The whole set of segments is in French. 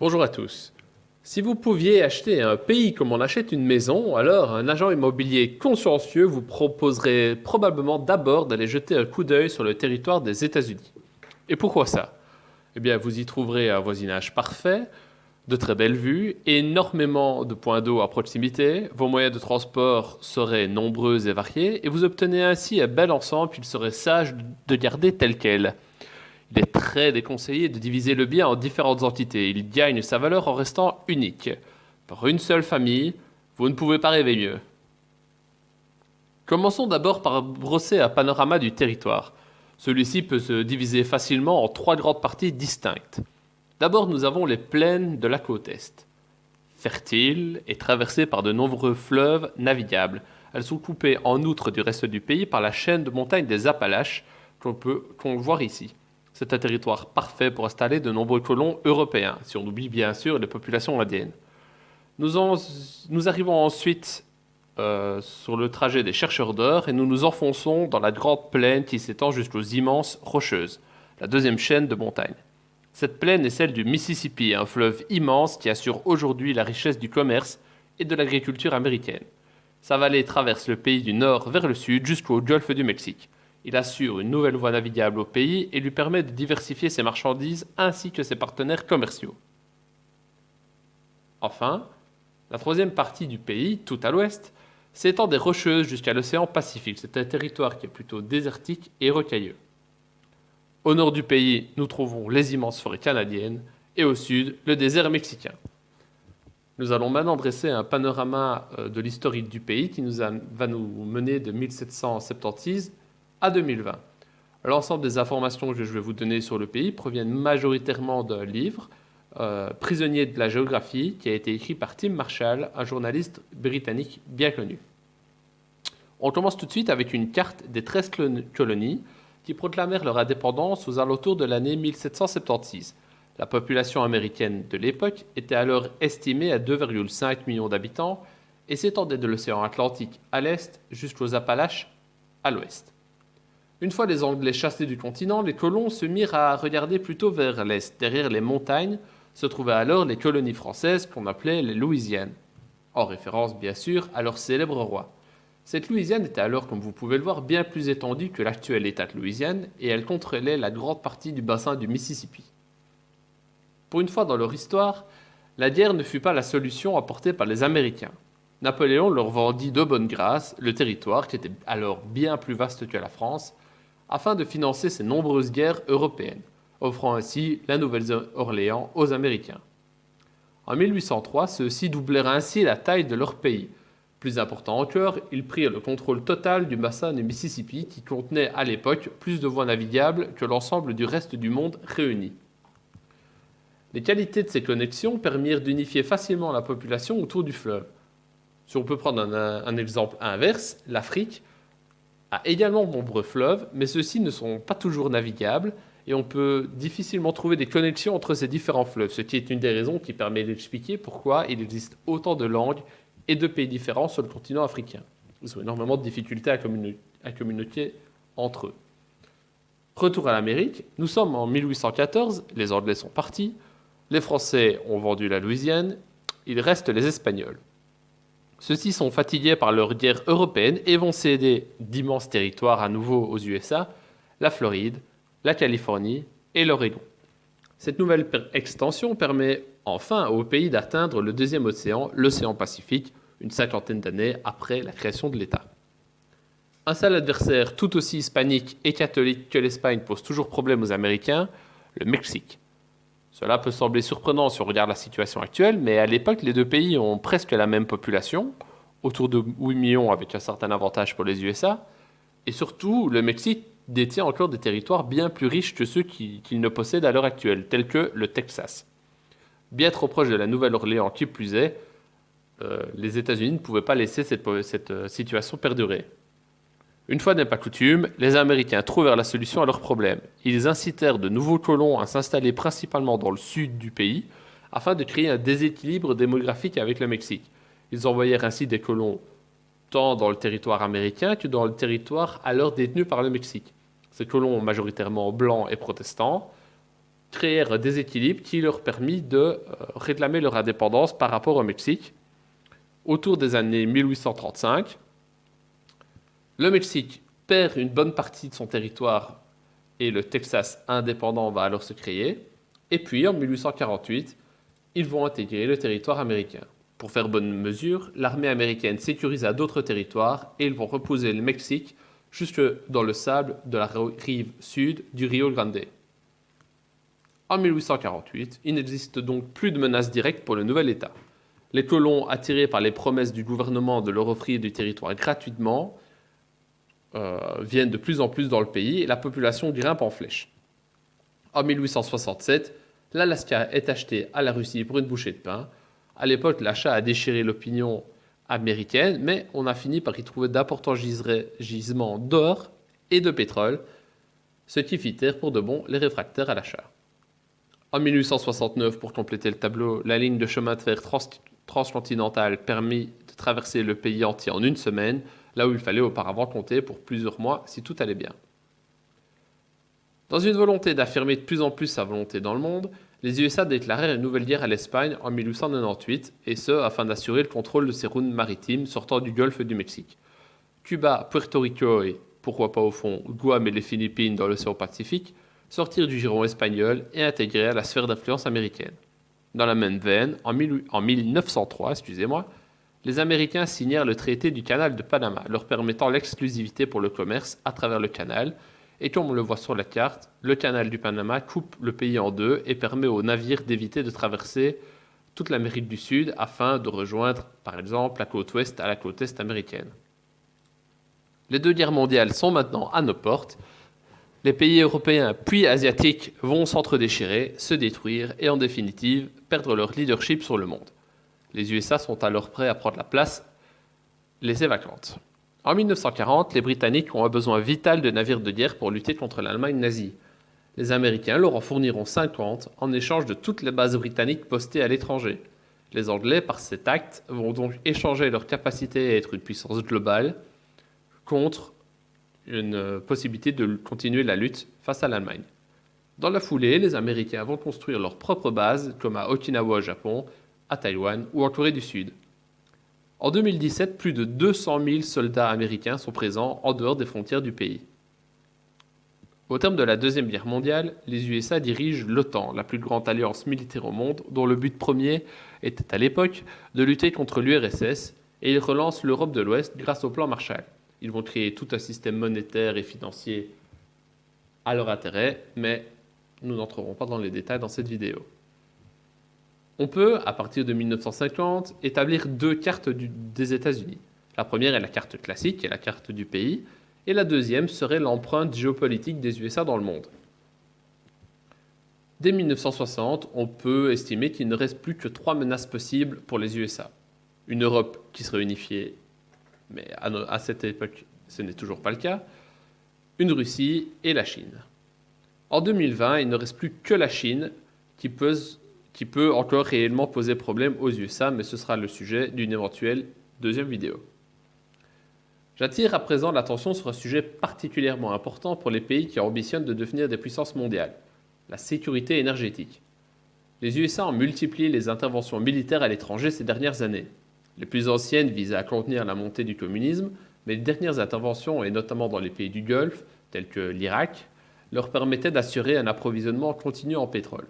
Bonjour à tous. Si vous pouviez acheter un pays comme on achète une maison, alors un agent immobilier consciencieux vous proposerait probablement d'abord d'aller jeter un coup d'œil sur le territoire des États-Unis. Et pourquoi ça? Eh bien, vous y trouverez un voisinage parfait, de très belles vues, énormément de points d'eau à proximité, vos moyens de transport seraient nombreux et variés, et vous obtenez ainsi un bel ensemble qu'il serait sage de garder tel quel. Il est très déconseillé de diviser le bien en différentes entités. Il gagne sa valeur en restant unique. Pour une seule famille, vous ne pouvez pas rêver mieux. Commençons d'abord par brosser un panorama du territoire. Celui-ci peut se diviser facilement en trois grandes parties distinctes. D'abord, nous avons les plaines de la côte Est. Fertiles et traversées par de nombreux fleuves navigables. Elles sont coupées en outre du reste du pays par la chaîne de montagnes des Appalaches qu'on peut voir ici. C'est un territoire parfait pour installer de nombreux colons européens, si on oublie bien sûr les populations indiennes. Nous arrivons ensuite sur le trajet des chercheurs d'or et nous nous enfonçons dans la grande plaine qui s'étend jusqu'aux immenses Rocheuses, la deuxième chaîne de montagnes. Cette plaine est celle du Mississippi, un fleuve immense qui assure aujourd'hui la richesse du commerce et de l'agriculture américaine. Sa vallée traverse le pays du nord vers le sud jusqu'au golfe du Mexique. Il assure une nouvelle voie navigable au pays et lui permet de diversifier ses marchandises ainsi que ses partenaires commerciaux. Enfin, la troisième partie du pays, tout à l'ouest, s'étend des Rocheuses jusqu'à l'océan Pacifique. C'est un territoire qui est plutôt désertique et rocailleux. Au nord du pays, nous trouvons les immenses forêts canadiennes et au sud, le désert mexicain. Nous allons maintenant dresser un panorama de l'historique du pays qui va nous mener de 1776 à 2020. L'ensemble des informations que je vais vous donner sur le pays proviennent majoritairement d'un livre, Prisonnier de la géographie, qui a été écrit par Tim Marshall, un journaliste britannique bien connu. On commence tout de suite avec une carte des 13 colonies qui proclamèrent leur indépendance aux alentours de l'année 1776. La population américaine de l'époque était alors estimée à 2,5 millions d'habitants et s'étendait de l'océan Atlantique à l'est jusqu'aux Appalaches à l'ouest. Une fois les Anglais chassés du continent, les colons se mirent à regarder plutôt vers l'est. Derrière les montagnes se trouvaient alors les colonies françaises qu'on appelait les Louisianes, en référence bien sûr à leur célèbre roi. Cette Louisiane était alors, comme vous pouvez le voir, bien plus étendue que l'actuel État de Louisiane et elle contrôlait la grande partie du bassin du Mississippi. Pour une fois dans leur histoire, la guerre ne fut pas la solution apportée par les Américains. Napoléon leur vendit de bonne grâce le territoire, qui était alors bien plus vaste que la France, afin de financer ces nombreuses guerres européennes, offrant ainsi la Nouvelle-Orléans aux Américains. En 1803, ceux-ci doublèrent ainsi la taille de leur pays. Plus important encore, ils prirent le contrôle total du bassin du Mississippi qui contenait à l'époque plus de voies navigables que l'ensemble du reste du monde réuni. Les qualités de ces connexions permirent d'unifier facilement la population autour du fleuve. Si on peut prendre un exemple inverse, l'Afrique a également de nombreux fleuves, mais ceux-ci ne sont pas toujours navigables et on peut difficilement trouver des connexions entre ces différents fleuves, ce qui est une des raisons qui permet d'expliquer pourquoi il existe autant de langues et de pays différents sur le continent africain. Ils ont énormément de difficultés à communiquer entre eux. Retour à l'Amérique, nous sommes en 1814, les Anglais sont partis, les Français ont vendu la Louisiane, il reste les Espagnols. Ceux-ci sont fatigués par leur guerre européenne et vont céder d'immenses territoires à nouveau aux USA, la Floride, la Californie et l'Oregon. Cette nouvelle extension permet enfin au pays d'atteindre le deuxième océan, l'océan Pacifique, une cinquantaine d'années après la création de l'État. Un seul adversaire tout aussi hispanique et catholique que l'Espagne pose toujours problème aux Américains, le Mexique. Cela peut sembler surprenant si on regarde la situation actuelle, mais à l'époque, les deux pays ont presque la même population, autour de 8 millions avec un certain avantage pour les USA, et surtout, le Mexique détient encore des territoires bien plus riches que ceux qu'il ne possède à l'heure actuelle, tels que le Texas. Bien trop proche de la Nouvelle-Orléans qui plus est, les États-Unis ne pouvaient pas laisser cette situation perdurer. Une fois n'est pas coutume, les Américains trouvèrent la solution à leurs problèmes. Ils incitèrent de nouveaux colons à s'installer principalement dans le sud du pays, afin de créer un déséquilibre démographique avec le Mexique. Ils envoyèrent ainsi des colons tant dans le territoire américain que dans le territoire alors détenu par le Mexique. Ces colons majoritairement blancs et protestants créèrent un déséquilibre qui leur permit de réclamer leur indépendance par rapport au Mexique. Autour des années 1835, le Mexique perd une bonne partie de son territoire et le Texas indépendant va alors se créer. Et puis, en 1848, ils vont intégrer le territoire américain. Pour faire bonne mesure, l'armée américaine sécurisa d'autres territoires et ils vont reposer le Mexique jusque dans le sable de la rive sud du Rio Grande. En 1848, il n'existe donc plus de menace directe pour le nouvel État. Les colons, attirés par les promesses du gouvernement de leur offrir du territoire gratuitement, viennent de plus en plus dans le pays et la population grimpe en flèche. En 1867, l'Alaska est acheté à la Russie pour une bouchée de pain. À l'époque, l'achat a déchiré l'opinion américaine, mais on a fini par y trouver d'importants gisements d'or et de pétrole, ce qui fit taire pour de bon les réfractaires à l'achat. En 1869, pour compléter le tableau, la ligne de chemin de fer transcontinentale permit de traverser le pays entier en une semaine, là où il fallait auparavant compter pour plusieurs mois si tout allait bien. Dans une volonté d'affirmer de plus en plus sa volonté dans le monde, les USA déclarèrent une nouvelle guerre à l'Espagne en 1898, et ce afin d'assurer le contrôle de ces routes maritimes sortant du golfe du Mexique. Cuba, Puerto Rico et, pourquoi pas au fond, Guam et les Philippines dans l'océan Pacifique sortirent du giron espagnol et intégrèrent la sphère d'influence américaine. Dans la même veine, en 1903, les Américains signèrent le traité du canal de Panama, leur permettant l'exclusivité pour le commerce à travers le canal. Et comme on le voit sur la carte, le canal du Panama coupe le pays en deux et permet aux navires d'éviter de traverser toute l'Amérique du Sud afin de rejoindre, par exemple, la côte ouest à la côte est américaine. Les deux guerres mondiales sont maintenant à nos portes. Les pays européens puis asiatiques vont s'entre-déchirer, se détruire et en définitive perdre leur leadership sur le monde. Les USA sont alors prêts à prendre la place laissée vacante. En 1940, les Britanniques ont un besoin vital de navires de guerre pour lutter contre l'Allemagne nazie. Les Américains leur en fourniront 50 en échange de toutes les bases britanniques postées à l'étranger. Les Anglais, par cet acte, vont donc échanger leur capacité à être une puissance globale contre une possibilité de continuer la lutte face à l'Allemagne. Dans la foulée, les Américains vont construire leurs propres bases, comme à Okinawa au Japon, à Taïwan ou en Corée du Sud. En 2017, plus de 200 000 soldats américains sont présents en dehors des frontières du pays. Au terme de la Deuxième Guerre mondiale, les USA dirigent l'OTAN, la plus grande alliance militaire au monde, dont le but premier était à l'époque de lutter contre l'URSS, et ils relancent l'Europe de l'Ouest grâce au plan Marshall. Ils vont créer tout un système monétaire et financier à leur intérêt, mais nous n'entrerons pas dans les détails dans cette vidéo. On peut, à partir de 1950, établir deux cartes des États-Unis. La première est la carte classique, qui est la carte du pays, et la deuxième serait l'empreinte géopolitique des USA dans le monde. Dès 1960, on peut estimer qu'il ne reste plus que 3 menaces possibles pour les USA. Une Europe qui serait unifiée, mais à cette époque, ce n'est toujours pas le cas, une Russie et la Chine. En 2020, il ne reste plus que la Chine qui peut encore réellement poser problème aux USA, mais ce sera le sujet d'une éventuelle deuxième vidéo. J'attire à présent l'attention sur un sujet particulièrement important pour les pays qui ambitionnent de devenir des puissances mondiales, la sécurité énergétique. Les USA ont multiplié les interventions militaires à l'étranger ces dernières années. Les plus anciennes visaient à contenir la montée du communisme, mais les dernières interventions, et notamment dans les pays du Golfe, tels que l'Irak, leur permettaient d'assurer un approvisionnement continu en pétrole.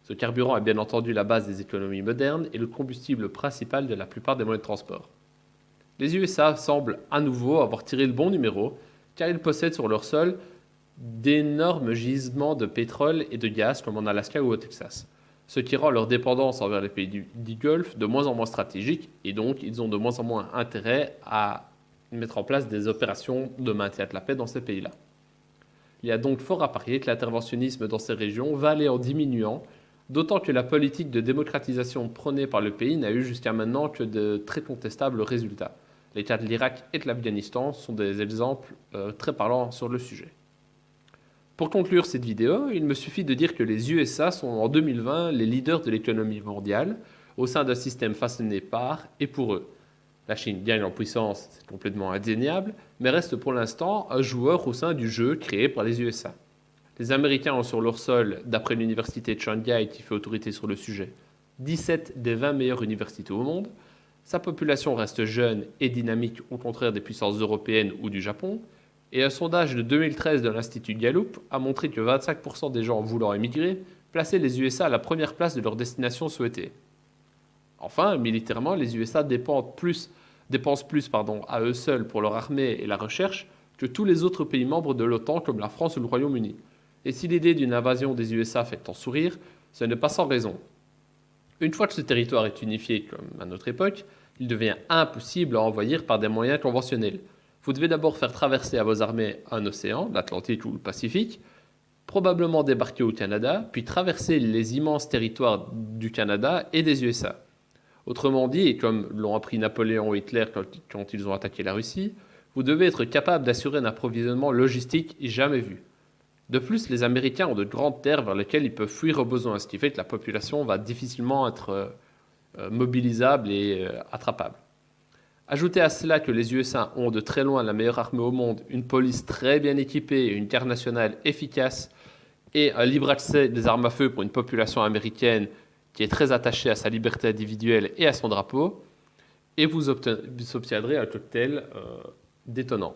Ce carburant est bien entendu la base des économies modernes et le combustible principal de la plupart des moyens de transport. Les USA semblent à nouveau avoir tiré le bon numéro, car ils possèdent sur leur sol d'énormes gisements de pétrole et de gaz comme en Alaska ou au Texas, ce qui rend leur dépendance envers les pays du Golfe de moins en moins stratégique, et donc ils ont de moins en moins intérêt à mettre en place des opérations de maintien de la paix dans ces pays-là. Il y a donc fort à parier que l'interventionnisme dans ces régions va aller en diminuant, d'autant que la politique de démocratisation prônée par le pays n'a eu jusqu'à maintenant que de très contestables résultats. Les cas de l'Irak et de l'Afghanistan sont des exemples très parlants sur le sujet. Pour conclure cette vidéo, il me suffit de dire que les USA sont en 2020 les leaders de l'économie mondiale au sein d'un système façonné par et pour eux. La Chine gagne en puissance, c'est complètement indéniable, mais reste pour l'instant un joueur au sein du jeu créé par les USA. Les Américains ont sur leur sol, d'après l'université de Shanghai qui fait autorité sur le sujet, 17 des 20 meilleures universités au monde. Sa population reste jeune et dynamique au contraire des puissances européennes ou du Japon. Et un sondage de 2013 de l'Institut Gallup a montré que 25% des gens voulant émigrer plaçaient les USA à la première place de leur destination souhaitée. Enfin, militairement, les USA dépensent plus à eux seuls pour leur armée et la recherche que tous les autres pays membres de l'OTAN comme la France ou le Royaume-Uni. Et si l'idée d'une invasion des USA fait tant sourire, ce n'est pas sans raison. Une fois que ce territoire est unifié, comme à notre époque, il devient impossible à envahir par des moyens conventionnels. Vous devez d'abord faire traverser à vos armées un océan, l'Atlantique ou le Pacifique, probablement débarquer au Canada, puis traverser les immenses territoires du Canada et des USA. Autrement dit, et comme l'ont appris Napoléon et Hitler quand ils ont attaqué la Russie, vous devez être capable d'assurer un approvisionnement logistique jamais vu. De plus, les Américains ont de grandes terres vers lesquelles ils peuvent fuir au besoin, ce qui fait que la population va difficilement être mobilisable et attrapable. Ajoutez à cela que les USA ont de très loin la meilleure armée au monde, une police très bien équipée, une garde nationale efficace et un libre accès des armes à feu pour une population américaine qui est très attachée à sa liberté individuelle et à son drapeau, et vous obtiendrez un cocktail détonnant.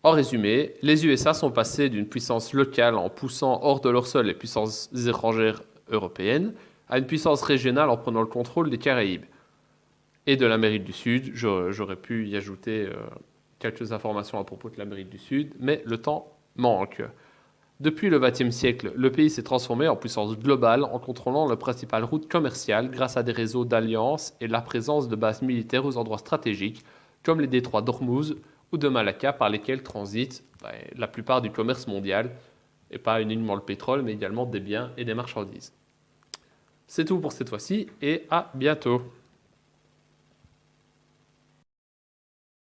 En résumé, les USA sont passés d'une puissance locale en poussant hors de leur sol les puissances étrangères européennes à une puissance régionale en prenant le contrôle des Caraïbes et de l'Amérique du Sud. J'aurais pu y ajouter quelques informations à propos de l'Amérique du Sud, mais le temps manque. Depuis le XXe siècle, le pays s'est transformé en puissance globale en contrôlant la principale route commerciale grâce à des réseaux d'alliances et la présence de bases militaires aux endroits stratégiques, comme les détroits d'Ormuz ou de Malacca par lesquels transite la plupart du commerce mondial, et pas uniquement le pétrole, mais également des biens et des marchandises. C'est tout pour cette fois-ci, et à bientôt.